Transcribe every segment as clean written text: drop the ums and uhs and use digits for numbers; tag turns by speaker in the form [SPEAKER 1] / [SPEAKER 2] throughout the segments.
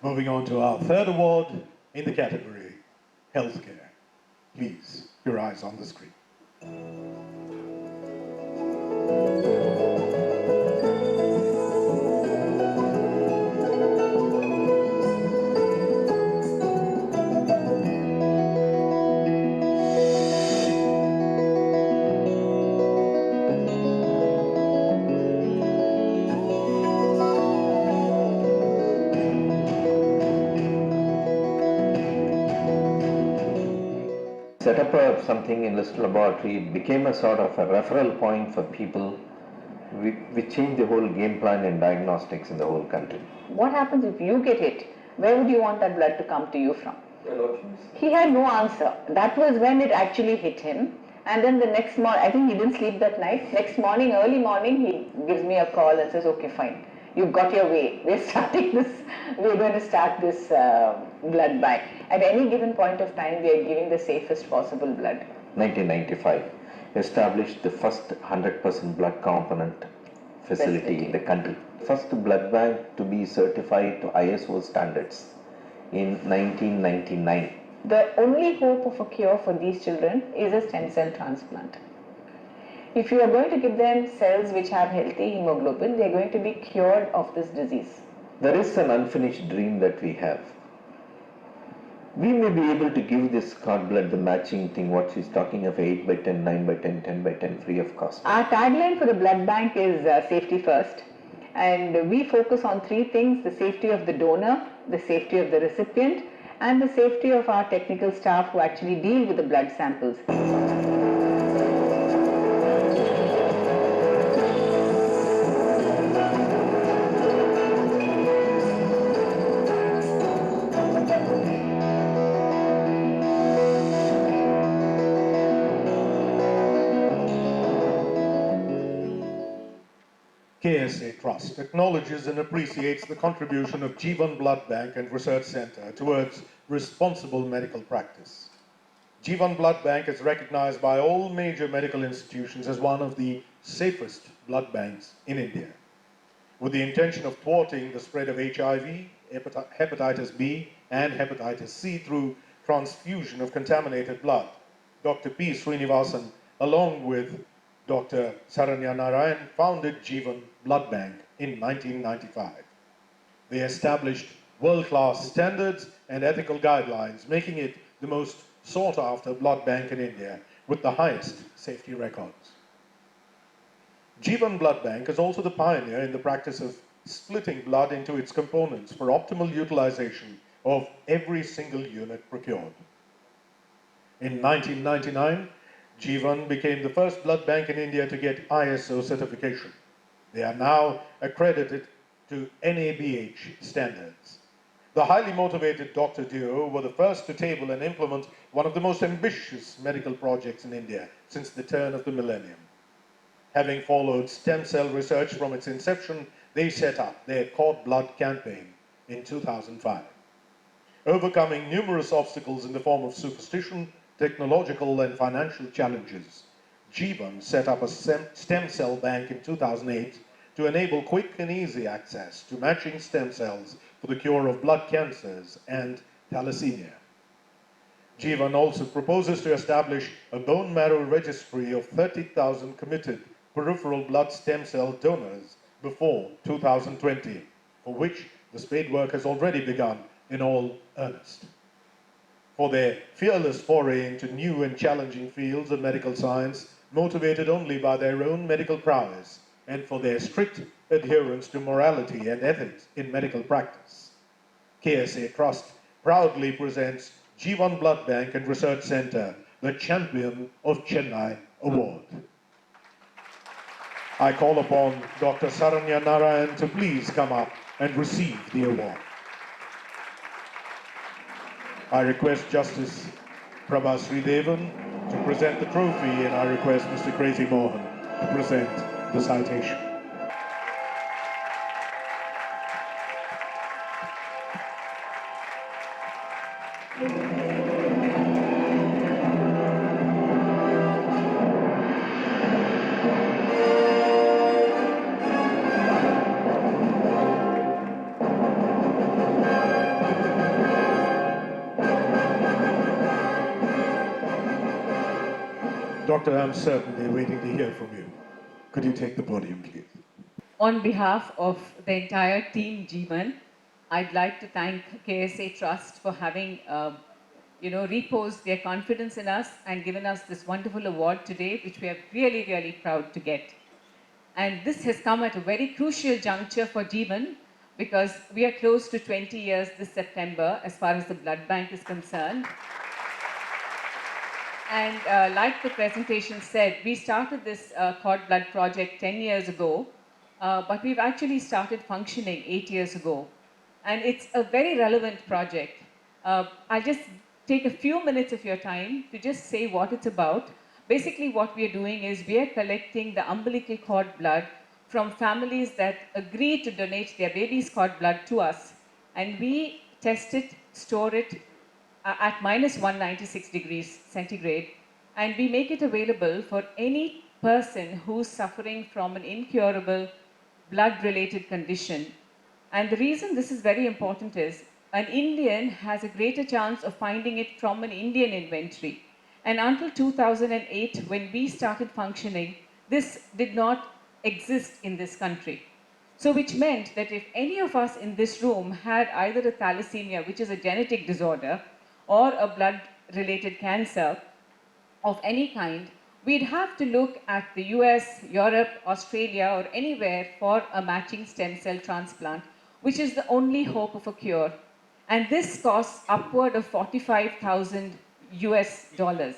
[SPEAKER 1] Moving on to our third award in the category Healthcare. Please, your eyes on the screen.
[SPEAKER 2] Set up something in this laboratory, it became a sort of a referral point for people. We changed the whole game plan in diagnostics in the whole country.
[SPEAKER 3] What happens if you get it? Where would you want that blood to come to you from?
[SPEAKER 2] Hello.
[SPEAKER 3] He had no answer. That was when it actually hit him. And then the next morning, I think he didn't sleep that night. Next morning, early morning, he gives me a call and says, okay, fine. You've got your way. We're starting this, we're going to start this blood bank. At any given point of time, we are giving the safest possible blood.
[SPEAKER 2] 1995, established the first 100% blood component facility in the country. First blood bank to be certified to ISO standards in 1999.
[SPEAKER 3] The only hope of a cure for these children is a stem cell transplant. If you are going to give them cells which have healthy hemoglobin, they are going to be cured of this disease.
[SPEAKER 2] There is an unfinished dream that we have. We may be able to give this cord blood, the matching thing, what she's talking of 8 by 10, 9 by 10, 10 by 10, free of cost.
[SPEAKER 3] Our tagline for the blood bank is safety first. And we focus on three things: the safety of the donor, the safety of the recipient, and the safety of our technical staff who actually deal with the blood samples.
[SPEAKER 1] KSA Trust acknowledges and appreciates the contribution of Jeevan Blood Bank and Research Center towards responsible medical practice. Jeevan Blood Bank is recognized by all major medical institutions as one of the safest blood banks in India. With the intention of thwarting the spread of HIV, hepatitis B, and hepatitis C through transfusion of contaminated blood, Dr. P. Srinivasan, along with Dr. Saranya Narayan, founded Jeevan Blood Bank in 1995. They established world-class standards and ethical guidelines, making it the most sought-after blood bank in India with the highest safety records. Jeevan Blood Bank is also the pioneer in the practice of splitting blood into its components for optimal utilization of every single unit procured. In 1999, Jeevan became the first blood bank in India to get ISO certification. They are now accredited to NABH standards. The highly motivated Dr. duo were the first to table and implement one of the most ambitious medical projects in India since the turn of the millennium. Having followed stem cell research from its inception, they set up their cord blood campaign in 2005. Overcoming numerous obstacles in the form of superstition, technological and financial challenges, Jeevan set up a stem cell bank in 2008 to enable quick and easy access to matching stem cells for the cure of blood cancers and thalassemia. Jeevan also proposes to establish a bone marrow registry of 30,000 committed peripheral blood stem cell donors before 2020, for which the spade work has already begun in all earnest. For their fearless foray into new and challenging fields of medical science, motivated only by their own medical prowess, and for their strict adherence to morality and ethics in medical practice, KSA Trust proudly presents Jeevan Blood Bank and Research Center the Champion of Chennai Award. I call upon Dr. Saranya Narayan to please come up and receive the award. I request Justice Prabha Sridevan to present the trophy, and I request Mr. Crazy Mohan to present the citation. Doctor, I'm certain they're waiting to hear from you. Could you take the podium, please?
[SPEAKER 4] On behalf of the entire team, Jeevan, I'd like to thank KSA Trust for having, reposed their confidence in us and given us this wonderful award today, which we are really, really proud to get. And this has come at a very crucial juncture for Jeevan because we are close to 20 years this September as far as the blood bank is concerned. And like the presentation said, we started this cord blood project 10 years ago, but we've actually started functioning 8 years ago. And it's a very relevant project. I'll just take a few minutes of your time to just say what it's about. Basically, what we are doing is we are collecting the umbilical cord blood from families that agree to donate their baby's cord blood to us. And we test it, store it, at minus 196 degrees centigrade, and we make it available for any person who's suffering from an incurable blood-related condition. And the reason this is very important is an Indian has a greater chance of finding it from an Indian inventory. And until 2008, when we started functioning, this did not exist in this country. So which meant that if any of us in this room had either a thalassemia, which is a genetic disorder, or a blood-related cancer of any kind, we'd have to look at the US, Europe, Australia, or anywhere for a matching stem cell transplant, which is the only hope of a cure. And this costs upward of 45,000 US dollars.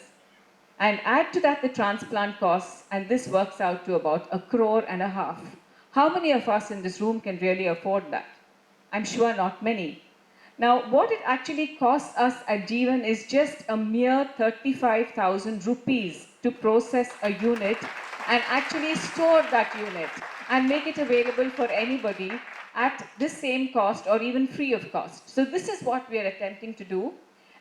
[SPEAKER 4] And add to that the transplant costs, and this works out to about $1.5 crore. How many of us in this room can really afford that? I'm sure not many. Now, what it actually costs us at Jeevan is just a mere 35,000 rupees to process a unit and actually store that unit and make it available for anybody at the same cost or even free of cost. So this is what we are attempting to do.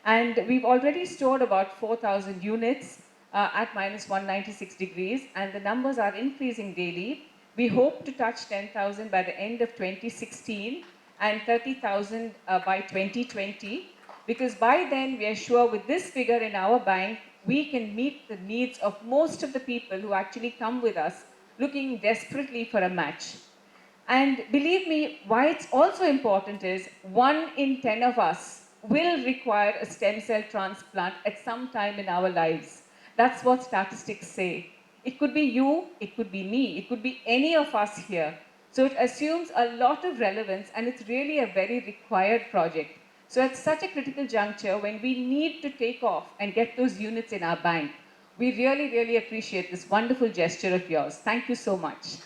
[SPEAKER 4] And we've already stored about 4,000 units at minus 196 degrees, and the numbers are increasing daily. We hope to touch 10,000 by the end of 2016 and 30,000 by 2020, because by then we are sure with this figure in our bank, we can meet the needs of most of the people who actually come with us looking desperately for a match. And believe me, why it's also important is 1 in 10 of us will require a stem cell transplant at some time in our lives. That's what statistics say. It could be you, it could be me, it could be any of us here. So it assumes a lot of relevance, and it's really a very required project. So at such a critical juncture, when we need to take off and get those units in our bank, we really, really appreciate this wonderful gesture of yours. Thank you so much.